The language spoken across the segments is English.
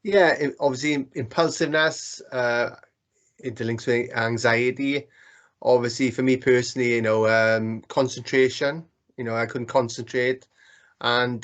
Yeah, obviously impulsiveness, interlinks with anxiety. Obviously, for me personally, concentration. I couldn't concentrate, and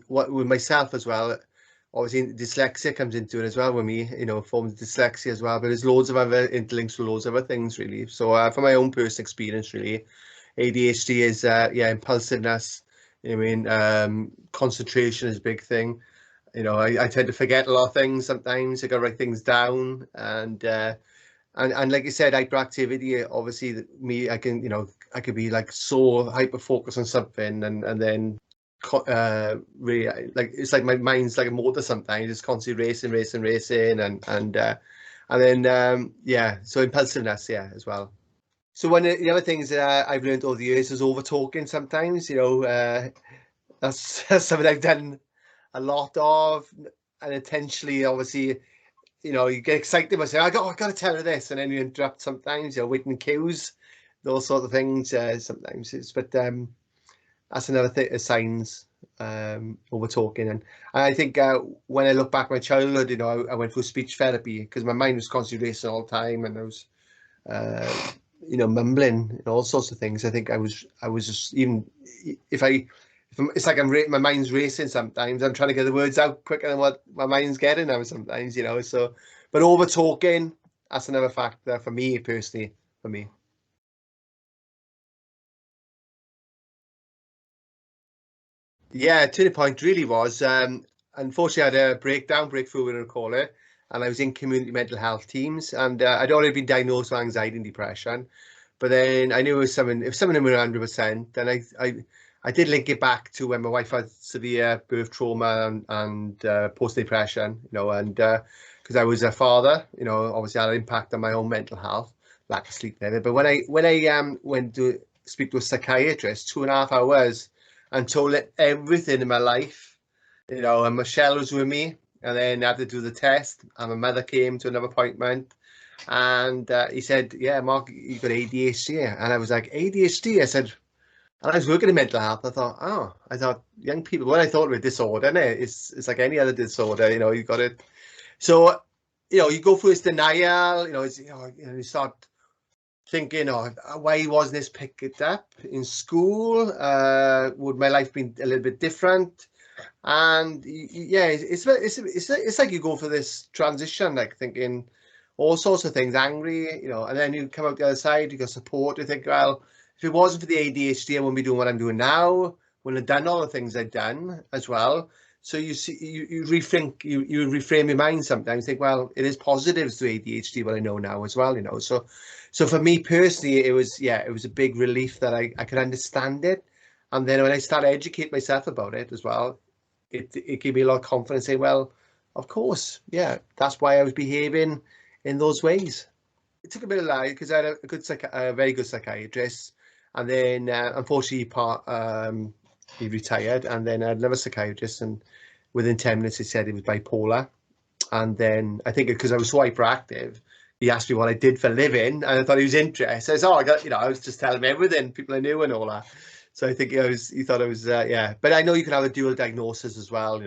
what with myself as well. Obviously, dyslexia comes into it as well with me. Forms of dyslexia as well. But there's loads of other interlinks with loads of other things really. So from my own personal experience, really, ADHD is impulsiveness. Concentration is a big thing. I tend to forget a lot of things sometimes. I got to write things down, and like you said, hyperactivity. Obviously, me, I could be like so hyper focused on something, and then really like it's like my mind's like a motor sometimes. It's constantly racing, and then yeah. So impulsiveness, yeah, as well. So one of the other things that I've learned over the years is over talking sometimes. That's something I've done a lot of, and intentionally, obviously, you get excited by saying, I got to tell her this, and then you interrupt sometimes, waiting queues, those sort of things. Sometimes but that's another thing, signs, over talking. And I think when I look back at my childhood, I went through speech therapy because my mind was constantly racing all the time, and I was, mumbling and all sorts of things. I think I was just, even it's like my mind's racing sometimes. I'm trying to get the words out quicker than what my mind's getting now sometimes, So, but over talking, that's another factor for me personally. For me, yeah, turning point really was. Unfortunately, I had a breakthrough, we're going to call it, and I was in community mental health teams, and I'd already been diagnosed with anxiety and depression. But then I knew it was someone in 100%, and I did link it back to when my wife had severe birth trauma and post depression, and because I was a father, obviously had an impact on my own mental health, lack of sleep, and everything. But when I went to speak to a psychiatrist, 2.5 hours, and told her everything in my life, and Michelle was with me, and then I had to do the test, and my mother came to another appointment. And he said, "Yeah, Mark, you got ADHD." And I was like, "ADHD?" I said, and I was working in mental health. I thought young people, what I thought of a disorder, innit? It's like any other disorder, you got it. So, you go through this denial, you start thinking, oh, why wasn't this picked up in school? Would my life been a little bit different? And yeah, it's like you go for this transition, like thinking all sorts of things, angry, and then you come out the other side, you got support. You think, well, if it wasn't for the ADHD, I wouldn't be doing what I'm doing now. Wouldn't have done all the things I've done as well. So you see, you rethink, you reframe your mind sometimes. Think, well, it is positives to ADHD, what I know now as well. So for me personally, it was a big relief that I could understand it. And then when I started to educate myself about it as well, it gave me a lot of confidence. Saying, well, of course, yeah, that's why I was behaving in those ways. It took a bit of lie because I had a very good psychiatrist, and then unfortunately, he retired, and then I had another psychiatrist, and within 10 minutes, he said he was bipolar. And then I think because I was so hyperactive, he asked me what I did for a living, and I thought he was interested. I said, "Oh, I was just telling him everything, people I knew and all that." So I think he thought I was, yeah. But I know you can have a dual diagnosis as well,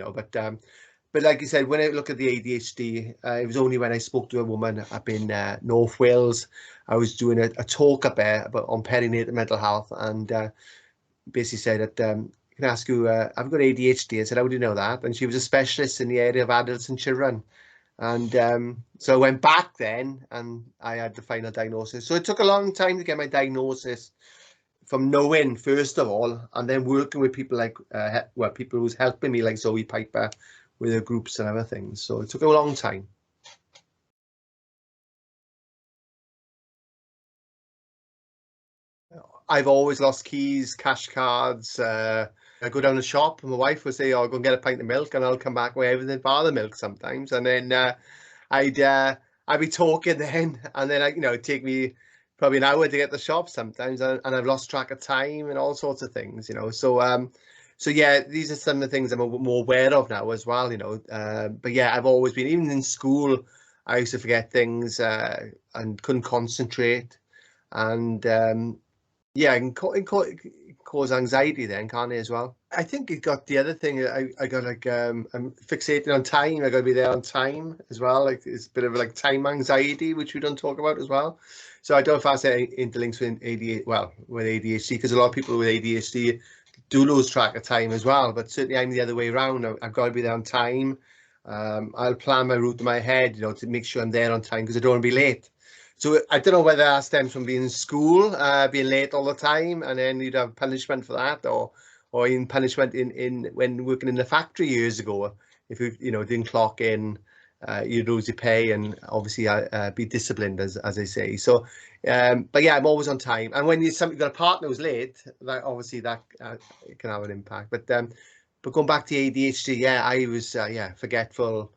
But like you said, when I look at the ADHD, it was only when I spoke to a woman up in North Wales. I was doing a talk up there on perinatal mental health, and basically said that, can I ask you, I've got ADHD. I said, how do you know that? And she was a specialist in the area of adults and children. And so I went back then, and I had the final diagnosis. So it took a long time to get my diagnosis, from knowing first of all, and then working with people like people who's helping me, like Zoe Piper, with her groups and other things. So it took a long time. I've always lost keys, cash cards. I go down the shop, and my wife will say, "Oh, I'll go and get a pint of milk," and I'll come back with everything bar the milk sometimes. And then I'd I'd be talking then, and then it'd take me probably an hour to get the shop sometimes, and I've lost track of time and all sorts of things. So yeah, these are some of the things I'm more aware of now as well. But yeah, I've always been, even in school, I used to forget things and couldn't concentrate, and Yeah, it can cause anxiety then, can't it, as well? I think it got the other thing. I got like I'm fixated on time. I got to be there on time as well. Like it's a bit of like time anxiety, which we don't talk about as well. So I don't know if that's interlinks with ADHD. Well, with ADHD, because a lot of people with ADHD do lose track of time as well. But certainly I'm the other way around. I've got to be there on time. I'll plan my route in my head, to make sure I'm there on time because I don't want to be late. So I don't know whether that stems from being in school, being late all the time, and then you'd have punishment for that, or in punishment in when working in the factory years ago. If you didn't clock in, you'd lose your pay and obviously be disciplined, as I say. So, but yeah, I'm always on time. And when you've got a partner who's late, that obviously that can have an impact. But going back to ADHD, yeah, I was forgetful,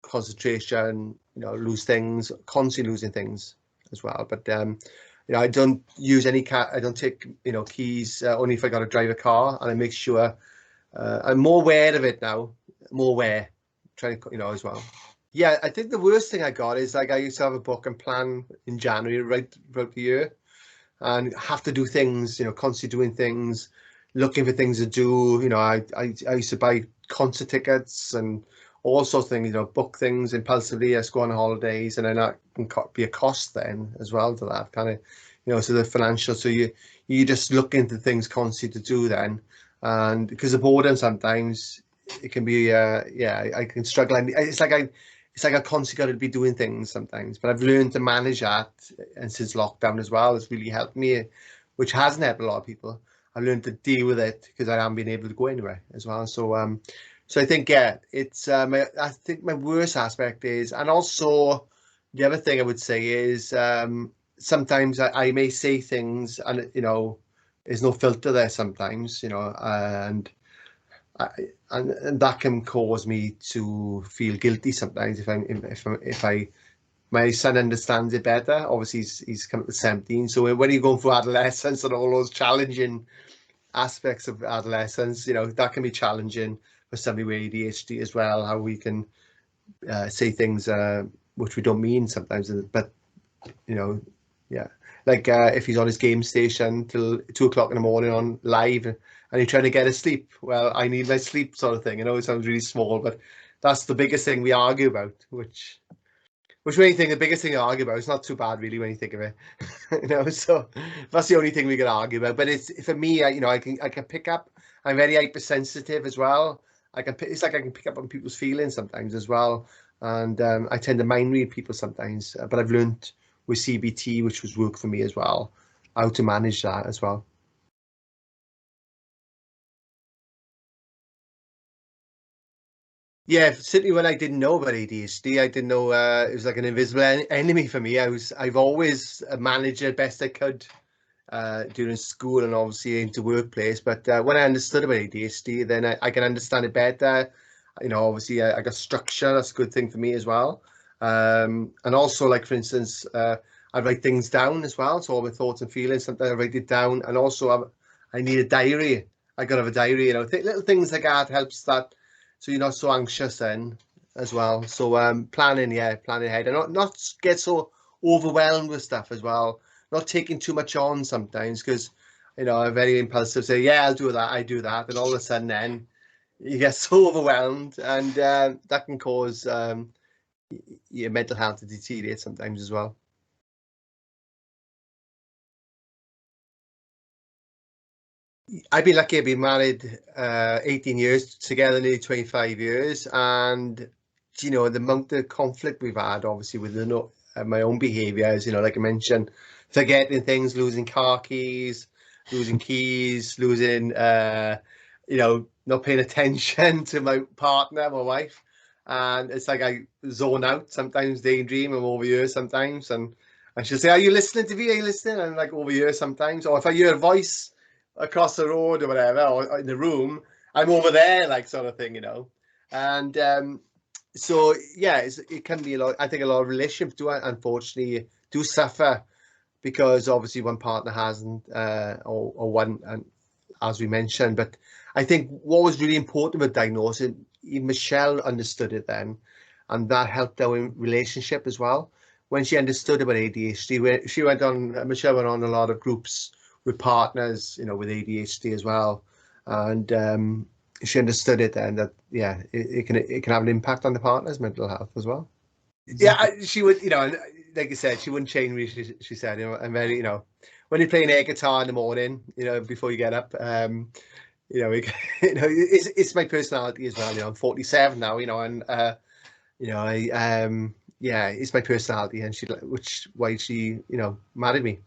concentration, lose things, constantly losing things as well. But I don't use any I don't take keys only if I got to drive a car, and I make sure I'm more aware of it now, more aware, trying to as well. Yeah, I think the worst thing I got is like I used to have a book and plan in January right throughout the year, and have to do things, constantly doing things, looking for things to do. I used to buy concert tickets and all sorts of things, book things impulsively. I go on holidays, and then that can be a cost then as well to that kind of, so the financial. So you just look into things constantly to do then, and because of boredom sometimes it can be I can struggle. And it's like I constantly got to be doing things sometimes, but I've learned to manage that, and since lockdown as well, it's really helped me, which hasn't helped a lot of people. I've learned to deal with it because I haven't been able to go anywhere as well. So I think it's I think my worst aspect is, and also the other thing I would say is sometimes I may say things, and there's no filter there sometimes, and that can cause me to feel guilty sometimes if I my son understands it better. Obviously he's come up to 17, so when you're going through adolescence and all those challenging aspects of adolescence, that can be challenging for somebody with ADHD as well, how we can say things which we don't mean sometimes, but yeah, like if he's on his game station till 2 o'clock in the morning on live, and he's trying to get asleep. Well, I need my sleep, sort of thing. It sounds really small, but that's the biggest thing we argue about. Which when you think the biggest thing to argue about, it's not too bad really when you think of it. So that's the only thing we can argue about. But it's, for me, I can pick up. I'm very hypersensitive as well. It's like I can pick up on people's feelings sometimes as well, and I tend to mind read people sometimes. But I've learned with CBT, which was work for me as well, how to manage that as well. Yeah, certainly when I didn't know about ADHD, I didn't know it was like an invisible enemy for me. I've always managed it best I could during school and obviously into workplace. But when I understood about ADHD, then I can understand it better. Obviously I got structure. That's a good thing for me as well. And also, like for instance, I write things down as well. So all my thoughts and feelings, sometimes I write it down. And also I need a diary. I got to have a diary. Little things like that helps that, so you're not so anxious then as well. So planning ahead, and not get so overwhelmed with stuff as well. Not taking too much on sometimes, because I'm very impulsive. Say, yeah, I'll do that, I do that, and all of a sudden then you get so overwhelmed, and that can cause your mental health to deteriorate sometimes as well. I've been lucky. I've been married 18 years, together nearly 25 years, and the amount of conflict we've had, obviously, with my own behaviours, like I mentioned, forgetting things, losing car keys, losing keys, losing, not paying attention to my partner, my wife, and it's like I zone out sometimes, daydream. I'm over here sometimes, and she'll say, "Are you listening to me? Are you listening?" And I'm like over here sometimes, or if I hear a voice across the road or whatever, or in the room, I'm over there, like, sort of thing, and so yeah, it can be a lot. I think a lot of relationships do, unfortunately, do suffer because obviously one partner hasn't, or one, and as we mentioned. But I think what was really important with diagnosing, even Michelle understood it then, and that helped our relationship as well. When she understood about ADHD, Michelle went on a lot of groups with partners, with ADHD as well, and she understood it then that it can have an impact on the partner's mental health as well. Yeah, she would, and like I said, she wouldn't change me. She said, I'm very, when you're playing air guitar in the morning, before you get up, it's my personality as well. I'm 47 now, and it's my personality, and why she, married me.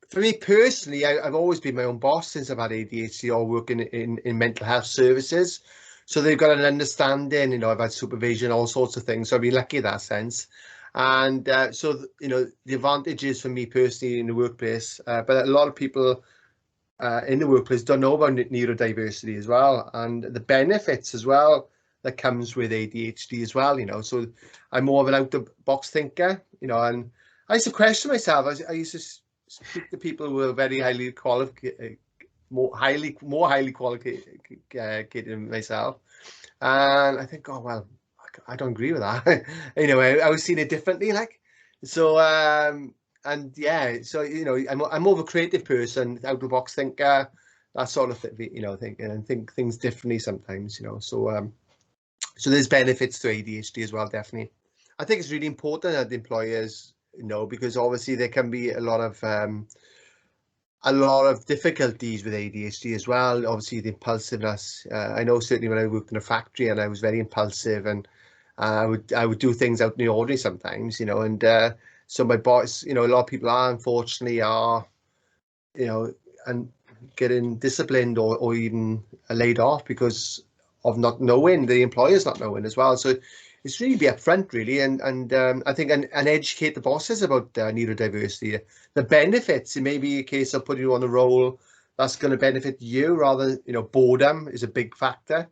For me personally, I've always been my own boss since I've had ADHD or working in mental health services. So they've got an understanding, I've had supervision, all sorts of things. So I've been lucky in that sense. And the advantages for me personally in the workplace, but a lot of people in the workplace don't know about neurodiversity as well, and the benefits as well that comes with ADHD as well. So I'm more of an out of the box thinker, and I used to question myself. I used to speak to people who were very highly qualified, more highly qualified than myself, and I think, oh well, I don't agree with that. I was seeing it differently, like. So and yeah, so I'm more of a creative person, out of the box thinker, that sort of thing, thinking and think things differently sometimes, so there's benefits to ADHD as well, definitely. I think it's really important that the employers know, because obviously there can be a lot of difficulties with ADHD as well. Obviously the impulsiveness. I know certainly when I worked in a factory and I was very impulsive, and I would do things out in the ordinary sometimes, and so my boss, a lot of people unfortunately are, and getting disciplined or even laid off because of not knowing, the employers not knowing as well. So it's really be upfront, really, and I think and educate the bosses about neurodiversity, the benefits. It may be a case of putting you on a role that's going to benefit you rather. Boredom is a big factor.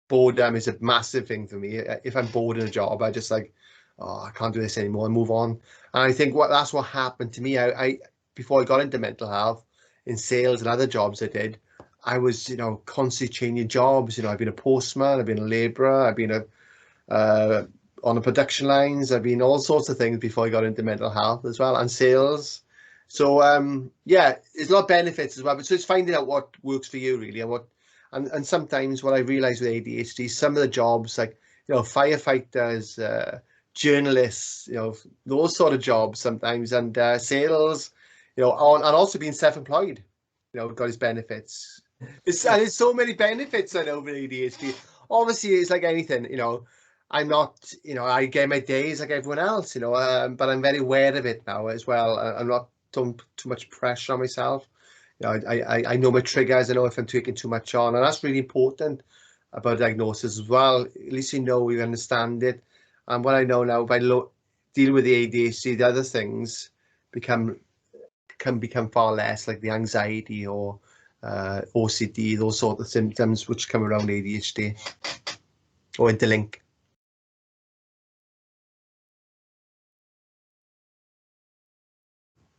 Boredom is a massive thing for me. If I'm bored in a job, I just like, oh, I can't do this anymore, and move on. And I think that's what happened to me. I before I got into mental health, in sales and other jobs I did, I was, constantly changing jobs. I've been a postman, I've been a labourer, I've been on the production lines, I've been all sorts of things before I got into mental health as well, and sales. So there's a lot of benefits as well. But so it's finding out what works for you really, and sometimes what I realised with ADHD, some of the jobs like firefighters, journalists, those sort of jobs sometimes, and sales, and also being self-employed, got its benefits. There's so many benefits I know with ADHD. Obviously, it's like anything, I'm not, I get my days like everyone else, but I'm very aware of it now as well. I'm not too much pressure on myself. I know my triggers. I know if I'm taking too much on, and that's really important about diagnosis as well. At least we understand it. And what I know now, if I deal with the ADHD, the other things can become far less, like the anxiety or OCD, those sort of symptoms which come around ADHD or interlink.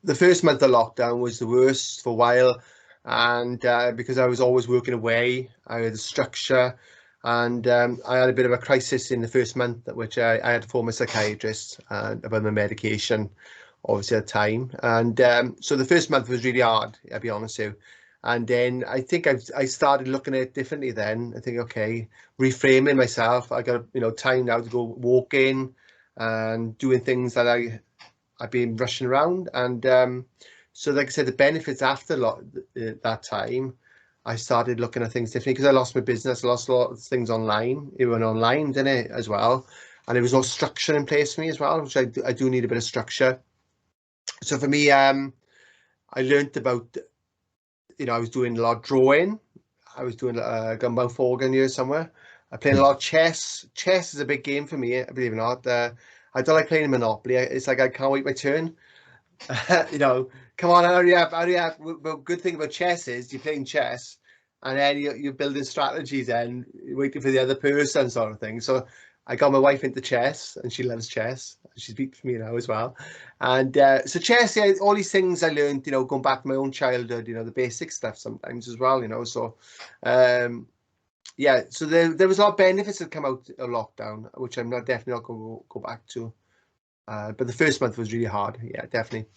The first month of lockdown was the worst for a while, and because I was always working away, I had a structure, and I had a bit of a crisis in the first month, which I had to phone my psychiatrist about my medication, obviously at the time, and so the first month was really hard, I'll be honest with you. And then I think I started looking at it differently then. I think, okay, reframing myself. I got time now to go walking and doing things that I've been rushing around, and so like I said, the benefits after that time, I started looking at things differently because I lost my business, I lost a lot of things online. It went online, didn't it, as well, and there was no structure in place for me as well, which I do need a bit of structure. So for me, I learned about, I was doing a lot of drawing. I was doing Gunbound Forgan here somewhere. I played a lot of chess. Chess is a big game for me, believe it or not. I don't like playing Monopoly. It's like I can't wait my turn. Come on, hurry up, hurry up. The good thing about chess is you're playing chess, and then you're building strategies and waiting for the other person, sort of thing. So I got my wife into chess, and she loves chess. She speaks me now as well. And so chess, yeah, all these things I learned, going back to my own childhood, the basic stuff sometimes as well, So Yeah, so there was a lot of benefits that come out of lockdown, which I'm not definitely not going to go back to. But the first month was really hard. Yeah, definitely.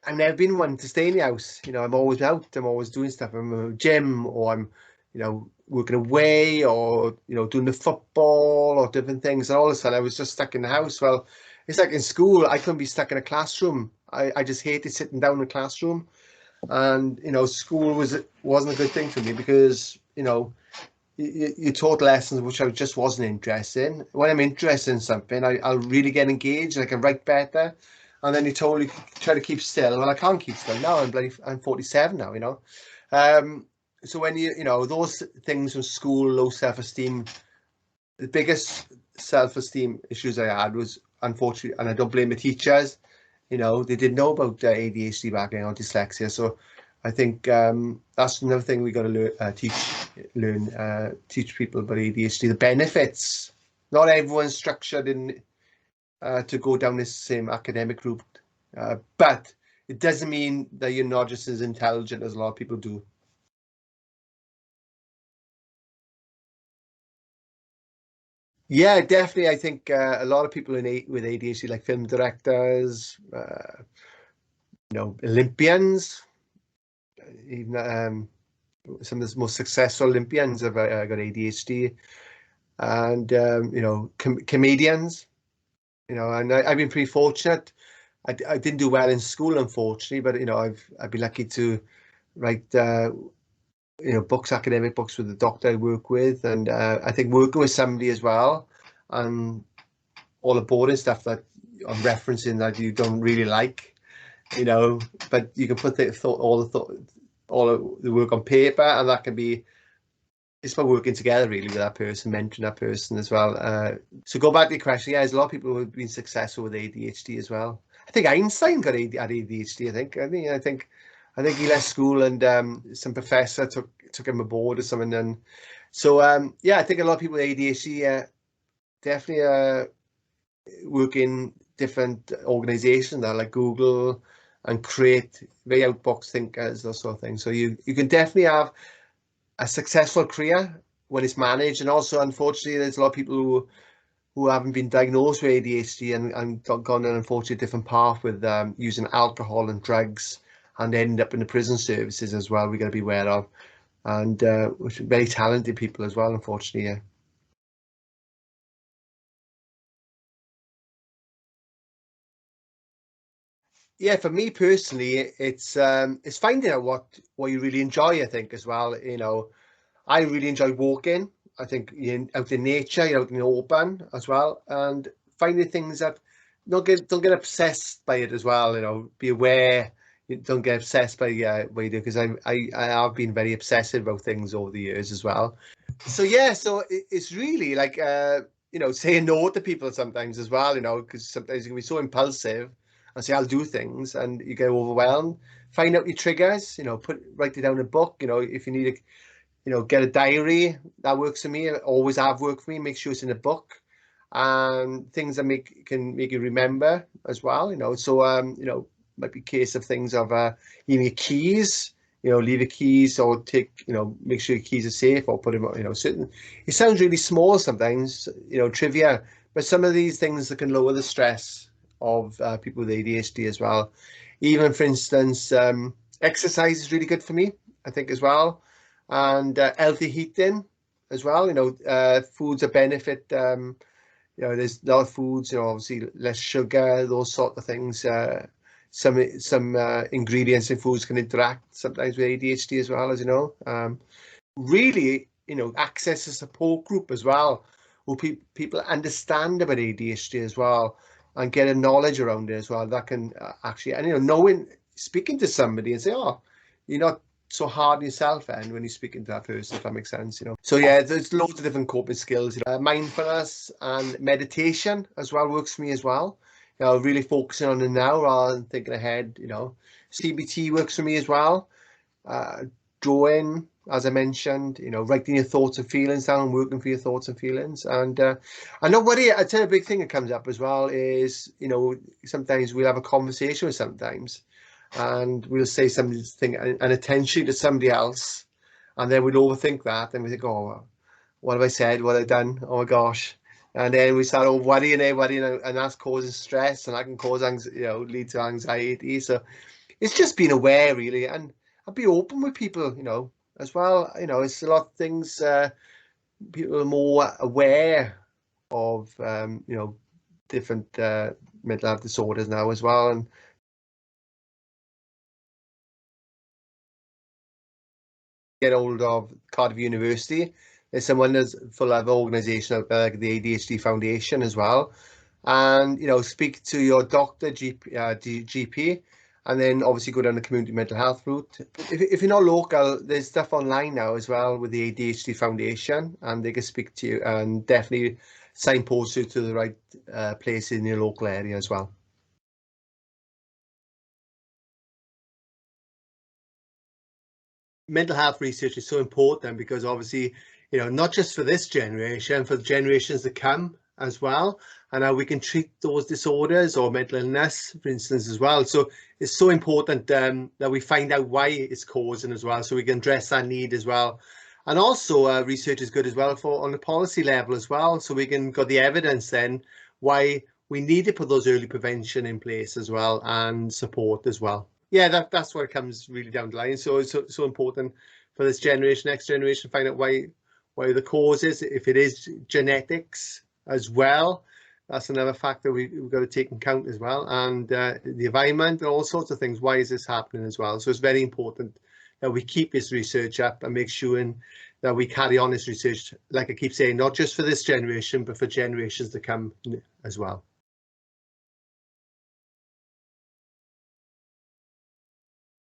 I've never been one to stay in the house. I'm always out. I'm always doing stuff. I'm in a gym, or I'm, working away, or doing the football or different things. And all of a sudden, I was just stuck in the house. Well, it's like in school, I couldn't be stuck in a classroom. I just hated sitting down in a classroom, and school wasn't a good thing for me because you taught lessons which I just wasn't interested in. When I'm interested in something, I'll really get engaged. I can write better. And then you totally try to keep still. Well, I can't keep still now. I'm 47 now. So when those things from school, low self-esteem, the biggest self-esteem issues I had was, unfortunately, and I don't blame the teachers. They didn't know about ADHD back then, or dyslexia. So I think that's another thing we got to teach people about ADHD, the benefits. Not everyone's structured in to go down this same academic route, but it doesn't mean that you're not just as intelligent as a lot of people do. Yeah, definitely. I think a lot of people with ADHD, like film directors, Olympians, even some of the most successful Olympians have got ADHD, and comedians. And I've been pretty fortunate. I didn't do well in school, unfortunately, but I've been lucky to write books, academic books, with the doctor I work with, and I think working with somebody as well, and all the boring stuff that I'm referencing that you don't really like, but you can put all of the work on paper, and that can be, it's about working together really with that person, mentoring that person as well. So go back to your question. Yeah, there's a lot of people who have been successful with ADHD as well. I think Einstein had ADHD. I think he left school, and some professor took him aboard or something. And so yeah, I think a lot of people with ADHD definitely work in different organizations that, like Google, and create very outbox thinkers, those sort of things. So you can definitely have a successful career when it's managed. And also, unfortunately, there's a lot of people who haven't been diagnosed with ADHD and gone an unfortunate different path with using alcohol and drugs, and end up in the prison services as well. We got to be aware of, and which are very talented people as well, unfortunately. Yeah. Yeah, for me personally, it's finding out what you really enjoy. I think as well. I really enjoy walking. I think you're out in nature, you're out in the open as well, and finding things that don't get obsessed by it as well. Be aware. You don't get obsessed by what you do, because I have been very obsessive about things over the years as well. So yeah, so it's really like saying no to people sometimes as well. Because sometimes you can be so impulsive and say I'll do things, and you get overwhelmed. Find out your triggers. Write it down in a book. If you need get a diary, that works for me. Always have worked for me. Make sure it's in a book, and things that can make you remember as well. So might be a case of things of even your keys. Leave your keys, or make sure your keys are safe, or put them. Certain. It sounds really small sometimes. Trivia, but some of these things that can lower the stress of people with ADHD as well. Even, for instance, exercise is really good for me, I think, as well, and healthy eating as well. Foods that benefit. There's a lot of foods. Obviously less sugar, those sort of things. Some ingredients in foods can interact sometimes with ADHD as well, as you know. Really, access a support group as well, where people understand about ADHD as well, and get a knowledge around it as well. That can actually, and knowing, speaking to somebody and say, oh, you're not so hard on yourself, and when you're speaking to that person, if that makes sense. So yeah, there's loads of different coping skills. Mindfulness and meditation as well works for me as well. Really focusing on the now rather than thinking ahead. CBT works for me as well. Drawing, as I mentioned, writing your thoughts and feelings down, working for your thoughts and feelings. And I know what I tell you, a big thing that comes up as well is, sometimes we'll have a conversation with sometimes, and we'll say something and attention to somebody else, and then we'll overthink that, and we think, oh, what have I said? What have I done? Oh my gosh. And then we start all worrying and that's causing stress, and that can cause lead to anxiety. So it's just being aware really, and be open with people, as well. It's a lot of things. People are more aware of, different mental health disorders now as well. And get hold of Cardiff University. There's someone that's full of organisation out there, like the ADHD Foundation as well. And speak to your doctor, GP, and then obviously go down the community mental health route. If you're not local, there's stuff online now as well with the ADHD Foundation, and they can speak to you and definitely signpost you to the right place in your local area as well. Mental health research is so important because obviously, not just for this generation, for the generations to come as well, and how we can treat those disorders or mental illness, for instance, as well. So it's so important that we find out why it's causing as well, so we can address that need as well. And also research is good as well for on the policy level as well, so we can got the evidence then why we need to put those early prevention in place as well, and support as well. Yeah, that's where it comes really down the line. So it's so important for this generation, next generation, find out why the cause is. If it is genetics as well, that's another factor we've got to take into account as well, and the environment and all sorts of things. Why is this happening as well? So it's very important that we keep this research up and make sure that we carry on this research, like I keep saying, not just for this generation, but for generations to come as well.